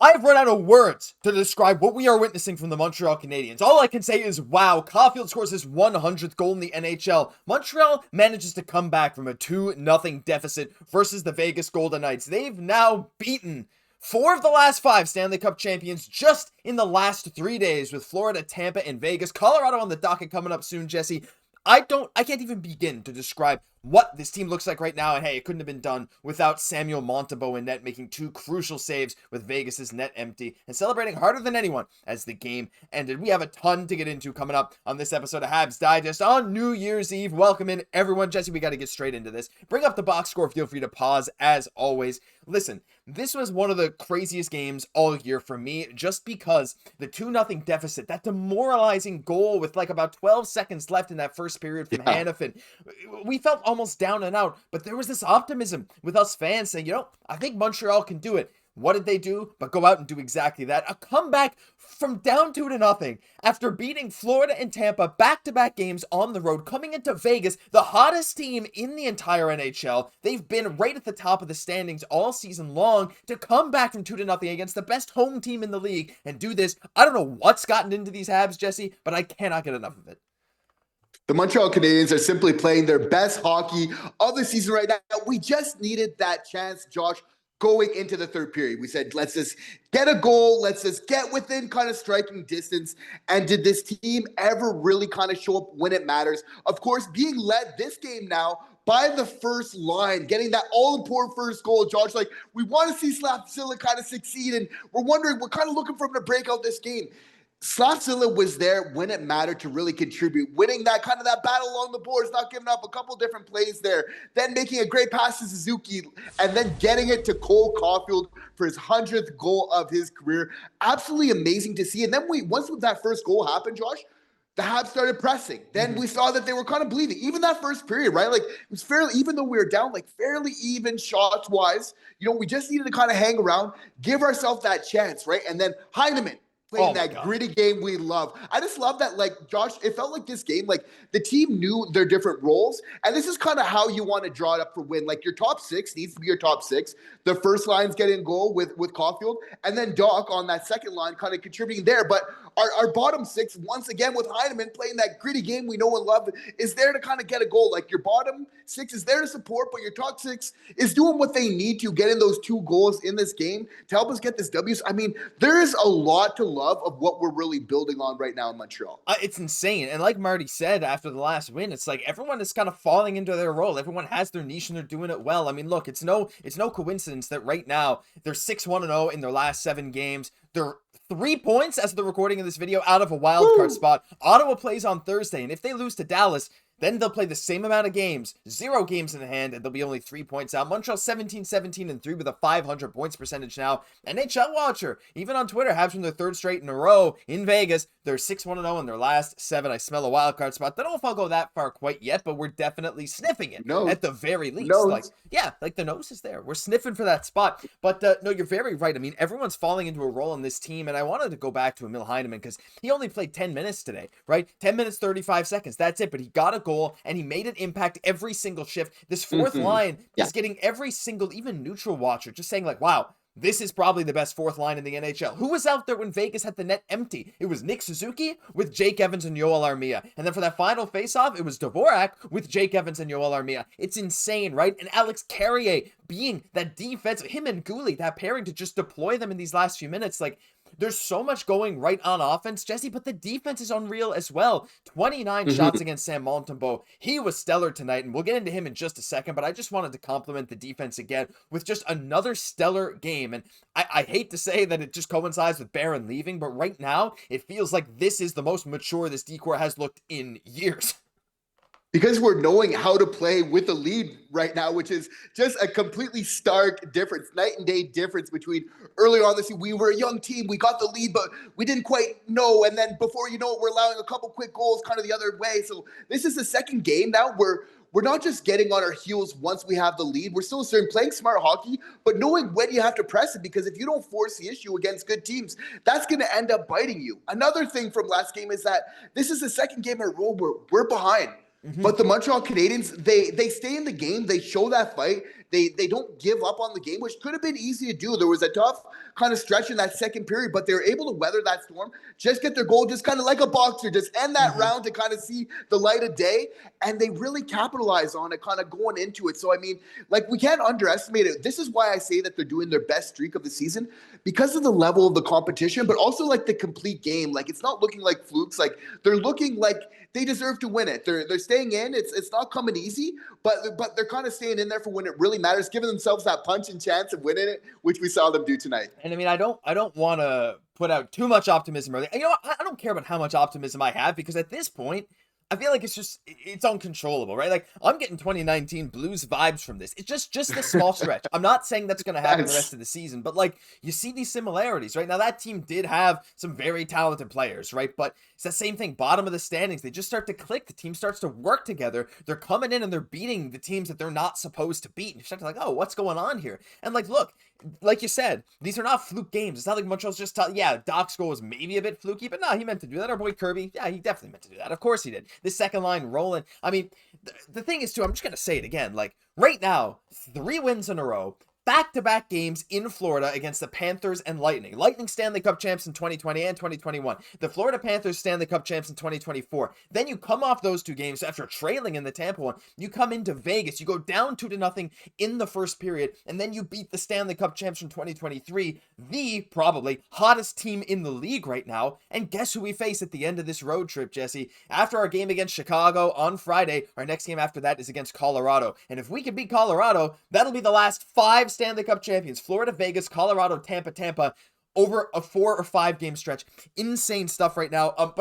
I've run out of words to describe what we are witnessing from the Montreal Canadiens. All I can say is, wow, Caufield scores his 100th goal in the NHL. Montreal manages to come back from a 2-0 deficit versus the Vegas Golden Knights. They've now beaten 4 of the last 5 Stanley Cup champions just in the last 3 days, with Florida, Tampa, and Vegas. Colorado on the docket coming up soon, Jesse. I can't even begin to describe what this team looks like right now, and hey, it couldn't have been done without Samuel Montembeault in net, making 2 crucial saves with Vegas's net empty and celebrating harder than anyone as the game ended. We have a ton to get into coming up on this episode of Habs Digest on New Year's Eve. Welcome in, everyone. Jesse, we got to get straight into this. Bring up the box score. Feel free to pause as always. Listen, this was one of the craziest games all year for me, just because the 2-0 deficit, that demoralizing goal with like about 12 seconds left in that first period from Heineman, we felt almost down and out, but there was this optimism with us fans saying, I think Montreal can do it. What did they do? But go out and do exactly that. A comeback from down 2-0 after beating Florida and Tampa back-to-back games on the road, coming into Vegas, the hottest team in the entire NHL. They've been right at the top of the standings all season long. To come back from 2-0 against the best home team in the league and do this, I don't know what's gotten into these Habs, Jesse, but I cannot get enough of it. The Montreal Canadiens are simply playing their best hockey of the season right now. We just needed that chance, Josh, going into the third period. We said, let's just get a goal. Let's just get within kind of striking distance. And did this team ever really kind of show up when it matters? Of course, being led this game now by the first line, getting that all-important first goal, Josh. Like, we want to see Slafkovsky kind of succeed, and we're kind of looking for him to break out this game. Slafkovsky was there when it mattered to really contribute, winning that battle along the boards, not giving up a couple different plays there, then making a great pass to Suzuki, and then getting it to Caufield for his 100th goal of his career. Absolutely amazing to see. And then once that first goal happened, Josh, the Habs started pressing. Then we saw that they were kind of bleeding. Even that first period, right? Like, it was fairly, even though we were down, like, fairly even shots-wise. We just needed to kind of hang around, give ourselves that chance, right? And then Heineman playing that gritty game we love. I just love that, like, Josh, it felt like this game, like, the team knew their different roles, and this is kind of how you want to draw it up for win. Like, your top 6 needs to be your top 6. The first line's getting goal with Caufieldn, and then Dach on that second line kind of contributing there. But our bottom 6, once again, with Heineman playing that gritty game we know and love, is there to kind of get a goal. Like, your bottom 6 is there to support, but your top 6 is doing what they need to get in those 2 goals in this game to help us get this W. I mean, there is a lot to love of what we're really building on right now in Montreal. It's insane. And like Marty said after the last win, it's like everyone is kind of falling into their role. Everyone has their niche and they're doing it well. I mean, look, it's no coincidence that right now they're 6-1-0 in their last 7 games. They're 3 points as of the recording of this video out of a wild card spot. Ottawa plays on Thursday, and if they lose to Dallas, then they'll play the same amount of games, 0 games in hand, and they'll be only 3 points out. Montreal 17-17-3 with a 500 points percentage now. NHL Watcher, even on Twitter, Habs from their 3rd straight in a row in Vegas. They're 6-1-0 in their last 7. I smell a wild card spot. Don't know if I'll go that far quite yet, but we're definitely sniffing it at the very least. Like the nose is there. We're sniffing for that spot. But no, you're very right. I mean, everyone's falling into a role in this team, and I wanted to go back to Emil Heineman because he only played 10 minutes today, right? 10 minutes, 35 seconds. That's it. But he got a goal, and he made an impact every single shift. This fourth line is getting every single, even neutral watcher, just saying like, wow, this is probably the best 4th line in the NHL. Who was out there when Vegas had the net empty? It was Nick Suzuki with Jake Evans and Yoel Armia. And then for that final face-off, it was Dvorak with Jake Evans and Yoel Armia. It's insane, right? And Alex Carrier being that defense, him and Guhle, that pairing to just deploy them in these last few minutes, like, there's so much going right on offense, Jesse, but the defense is unreal as well. 29 shots against Sam Montembeault. He was stellar tonight, and we'll get into him in just a second, but I just wanted to compliment the defense again with just another stellar game. And I hate to say that it just coincides with Barron leaving, but right now, it feels like this is the most mature this decor has looked in years. Because we're knowing how to play with the lead right now, which is just a completely stark difference, night and day difference between earlier on this season. We were a young team. We got the lead, but we didn't quite know. And then before you know it, we're allowing a couple quick goals kind of the other way. So this is the second game now where we're not just getting on our heels once we have the lead. We're still playing smart hockey, but knowing when you have to press it, because if you don't force the issue against good teams, that's going to end up biting you. Another thing from last game is that this is the second game in a row where we're behind. But the Montreal Canadiens, they stay in the game. They show that fight. They don't give up on the game, which could have been easy to do. There was a tough kind of stretch in that second period, but they were able to weather that storm, just get their goal, just kind of like a boxer, just end that round to kind of see the light of day. And they really capitalize on it kind of going into it. So, I mean, like, we can't underestimate it. This is why I say that they're doing their best streak of the season, because of the level of the competition, but also like the complete game. Like, it's not looking like flukes. Like, they're looking like they deserve to win it. They're staying in. It's not coming easy, but they're kind of staying in there for when it really matters, giving themselves that punch and chance of winning it, which we saw them do tonight. And I mean, I don't want to put out too much optimism early. You know what? I don't care about how much optimism I have, because at this point, I feel like it's uncontrollable, right? Like, I'm getting 2019 Blues vibes from this. It's just a small stretch. I'm not saying that's going to happen the rest of the season, but like, you see these similarities, right? Now, that team did have some very talented players, right? But it's the same thing. Bottom of the standings, they just start to click. The team starts to work together. They're coming in and they're beating the teams that they're not supposed to beat. And you start to like, oh, what's going on here? And like, look, like you said, these are not fluke games. It's not like Montreal's just Dach's goal was maybe a bit fluky, but no, he meant to do that. Our boy Kirby, yeah, he definitely meant to do that. Of course he did. This second line rolling. I mean, the thing is too, I'm just going to say it again. Like, right now, 3 wins in a row, back-to-back games in Florida against the Panthers and Lightning. Lightning Stanley Cup champs in 2020 and 2021. The Florida Panthers Stanley Cup champs in 2024. Then you come off those 2 games after trailing in the Tampa one. You come into Vegas. You go down 2-0 in the first period, and then you beat the Stanley Cup champs from 2023, the probably hottest team in the league right now. And guess who we face at the end of this road trip, Jesse? After our game against Chicago on Friday, our next game after that is against Colorado. And if we can beat Colorado, that'll be the last 5 Stanley Cup champions: Florida, Vegas, Colorado, Tampa, over a 4 or 5 game stretch. Insane stuff right now.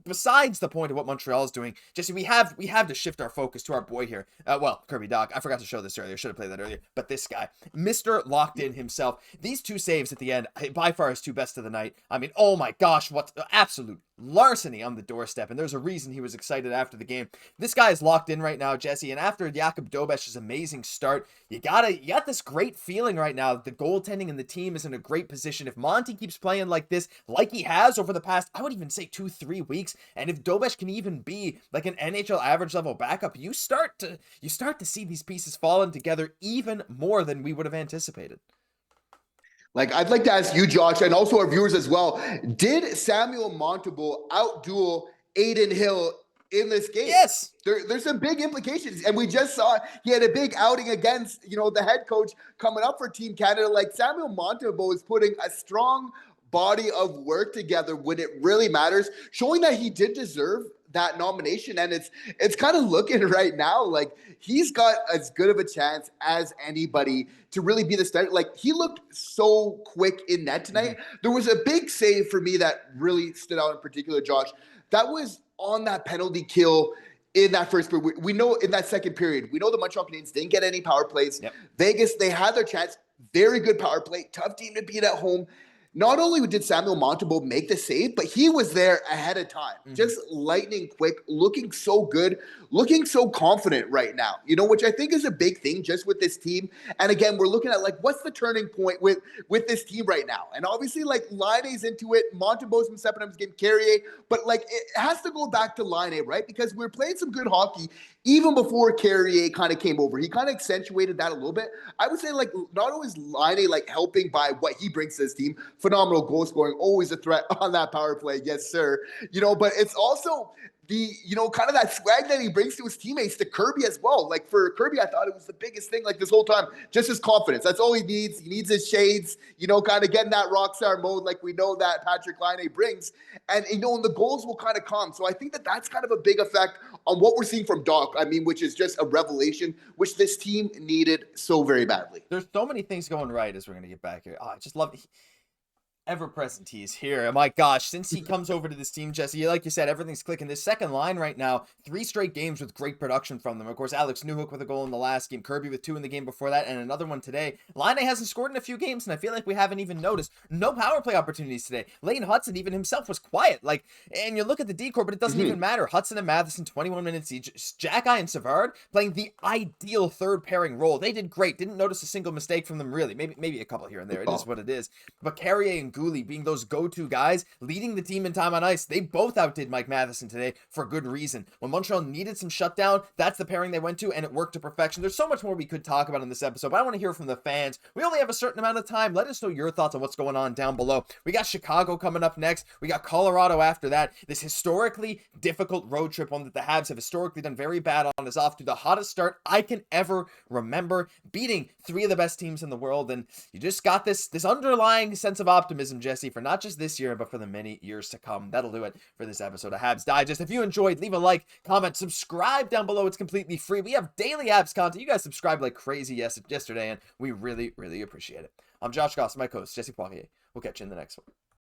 Besides the point of what Montreal is doing, Jesse, we have to shift our focus to our boy here. Kirby, Dach. I forgot to show this earlier. Should have played that earlier. But this guy, Mr. Locked In himself. These 2 saves at the end, by far his 2 best of the night. I mean, oh my gosh, what absolute larceny on the doorstep, and there's a reason he was excited after the game. This guy is locked in right now, Jesse, and after Jakub Dobeš's amazing start, you got this great feeling right now that the goaltending and the team is in a great position. If Monty keeps playing like this, like he has over the past, I would even say 2-3 weeks, and if Dobeš can even be like an NHL average level backup, you start to see these pieces falling together even more than we would have anticipated. Like, I'd like to ask you, Josh, and also our viewers as well, did Samuel Montembeault outduel Adin Hill in this game? Yes. There's some big implications. And we just saw he had a big outing against, the head coach coming up for Team Canada. Like, Samuel Montembeault is putting a strong body of work together when it really matters, showing that he did deserve that nomination. And it's kind of looking right now like he's got as good of a chance as anybody to really be the starter. Like, he looked so quick in net tonight. There was a big save for me that really stood out in particular, Josh. That was on that penalty kill in that first period. We know in that second period, we know the Montreal Canadiens didn't get any power plays. Yep. Vegas, they had their chance. Very good power play. Tough team to beat at home. Not only did Samuel Montembeault make the save, but he was there ahead of time. Just lightning quick, looking so good, looking so confident right now, which I think is a big thing just with this team. And again, we're looking at, like, what's the turning point with this team right now? And obviously, like, Laine's into it. Montembeault's been stepping up his game, Carrier. But, like, it has to go back to Laine, right? Because we're playing some good hockey even before Carrier kind of came over. He kind of accentuated that a little bit. I would say, like, not always Laine, like, helping by what he brings to this team. Phenomenal goal scoring, always a threat on that power play. Yes, sir. But it's also the, kind of that swag that he brings to his teammates, to Kirby as well. Like, for Kirby, I thought it was the biggest thing, like, this whole time, just his confidence. That's all he needs. He needs his shades, kind of getting that rock star mode like we know that Patrick Laine brings. And, and the goals will kind of come. So I think that that's kind of a big effect on what we're seeing from Dach, which is just a revelation, which this team needed so very badly. There's so many things going right as we're going to get back here. I just love it. Ever-present he's here. Oh my gosh, since he comes over to this team, Jesse, like you said, everything's clicking. This second line right now, 3 straight games with great production from them. Of course, Alex Newhook with a goal in the last game, Kirby with 2 in the game before that, and another one today. Laine hasn't scored in a few games, and I feel like we haven't even noticed. No power play opportunities today. Lane Hudson, even himself, was quiet. Like, and you look at the decor, but it doesn't even matter. Hudson and Matheson, 21 minutes each. Xhekaj and Savard playing the ideal third pairing role. They did great. Didn't notice a single mistake from them, really. Maybe a couple here and there. It is what it is. But Carrier and and Guhle being those go-to guys, leading the team in time on ice. They both outdid Mike Matheson today for good reason. When Montreal needed some shutdown, that's the pairing they went to, and it worked to perfection. There's so much more we could talk about in this episode, but I want to hear from the fans. We only have a certain amount of time. Let us know your thoughts on what's going on down below. We got Chicago coming up next. We got Colorado after that. This historically difficult road trip, one that the Habs have historically done very bad on, is off to the hottest start I can ever remember, beating three of the best teams in the world. And you just got this underlying sense of optimism, Jesse, for not just this year, but for the many years to come. That'll do it for this episode of Habs Digest. If you enjoyed, leave a like, comment, subscribe down below. It's completely free. We have daily Habs content. You guys subscribed like crazy yesterday, and we really, really appreciate it. I'm Josh Gosse, my co-host, Jesse Poirier. We'll catch you in the next one.